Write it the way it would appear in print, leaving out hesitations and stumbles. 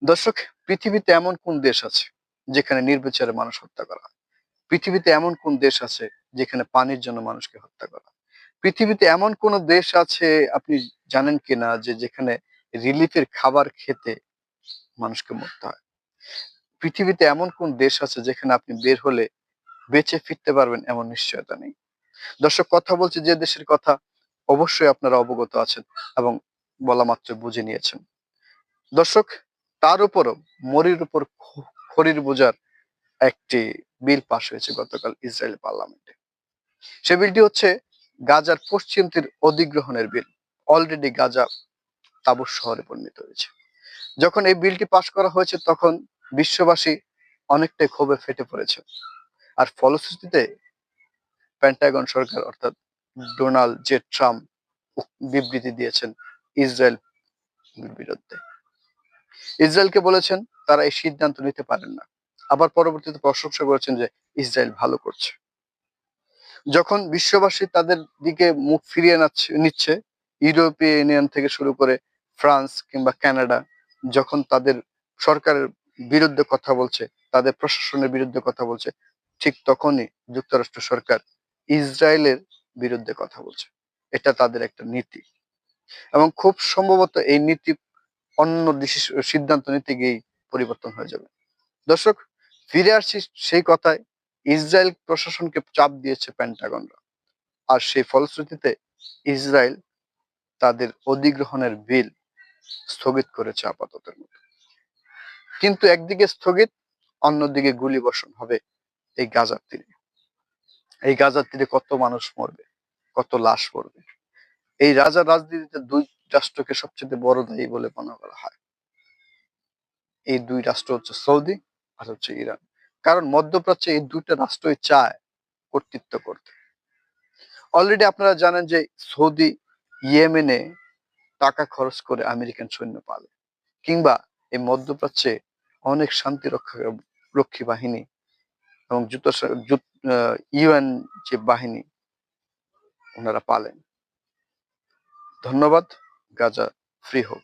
দর্শক, পৃথিবীতে এমন কোন দেশ আছে যেখানে নির্বিচারে মানুষ হত্যা করা হয়? পৃথিবীতে এমন কোন দেশ আছে যেখানে পানির জন্য মানুষকে হত্যা করা হয়? পৃথিবীতে এমন কোন দেশ আছে আপনি জানেন কিনা যে যেখানে রিলিফের খাবার খেতে মানুষকে মরতে হয়? পৃথিবীতে এমন কোন দেশ আছে যেখানে আপনি বের হলে বেঁচে ফিরতে পারবেন এমন নিশ্চয়তা নেই? দর্শক, কথা বলছি যে দেশের কথা, অবশ্যই আপনারা অবগত আছেন এবং বলা মাত্র বুঝে নিয়েছেন। দর্শক, তার উপরও মরির উপর খড়ির বোঝার একটি বিল পাশ হয়েছে গতকাল ইসরায়েল পার্লামেন্টে। সে বিলটি হচ্ছে গাজার পশ্চিম তীর অধিগ্রহণের বিল। অলরেডি গাজা তাবুর শহরে পরিণত হয়েছে। যখন এই বিলটি পাশ করা হয়েছে তখন বিশ্ববাসী অনেকটাই ক্ষোভে ফেটে পড়েছে। আর ফলশ্রুতিতে পেন্টাগন সরকার অর্থাৎ ডোনাল্ড জে ট্রাম্প বিবৃতি দিয়েছেন ইসরায়েল বিরুদ্ধে। ইসরায়েলকে বলেছেন তারা এই সিদ্ধান্ত নিতে পারেন না। আবার পরবর্তীতে প্রশংসা করেছেন যে ইসরায়েল ভালো করছে। যখন বিশ্ববাসী তাদের দিকে মুখ ফিরিয়ে নিচ্ছে, ইউরোপীয় ইউনিয়ন থেকে শুরু করে ফ্রান্স কিংবা কানাডা যখন তাদের সরকারের বিরুদ্ধে কথা বলছে, তাদের প্রশাসনের বিরুদ্ধে কথা বলছে, ঠিক তখনই যুক্তরাষ্ট্র সরকার ইসরায়েলের বিরুদ্ধে কথা বলছে। এটা তাদের একটা নীতি এবং খুব সম্ভবত এই নীতি অন্য দেশে সিদ্ধান্ত নিতে গিয়েই পরিবর্তন হয়ে যাবে। দর্শক, ফিরে আসছি সেই কথায়, ইসরায়েল প্রশাসনকে চাপ দিয়েছে পেন্টাগনরা। আর সেই ফলশ্রুতিতে ইসরায়েল তাদের অধিগ্রহণের বিল স্থগিত করেছে আপাততের মতো। কিন্তু একদিকে স্থগিত, অন্যদিকে গুলি বর্ষণ হবে এই গাজার তীরে। এই গাজার তীরে কত মানুষ মরবে, কত লাশ পড়বে। এই রাজার রাজনীতিতে দুই রাষ্ট্রকে সবচেয়ে বড় দায়ী বলে মনে করা হয়। এই দুই রাষ্ট্র হচ্ছে সৌদি আর হচ্ছে ইরান। কারণ মধ্যপ্রাচ্যে এই দুইটা রাষ্ট্রই চায় কর্তৃত্ব করতে। অলরেডি আপনারা জানেন যে সৌদি ইয়েমেনে টাকা খরচ করে আমেরিকান সৈন্য পালে, কিংবা এই মধ্যপ্রাচ্যে অনেক শান্তি রক্ষী বাহিনী এবং ইউএন যে বাহিনী ওনারা পালেন। ধন্যবাদ। গাজা ফ্রি হোক।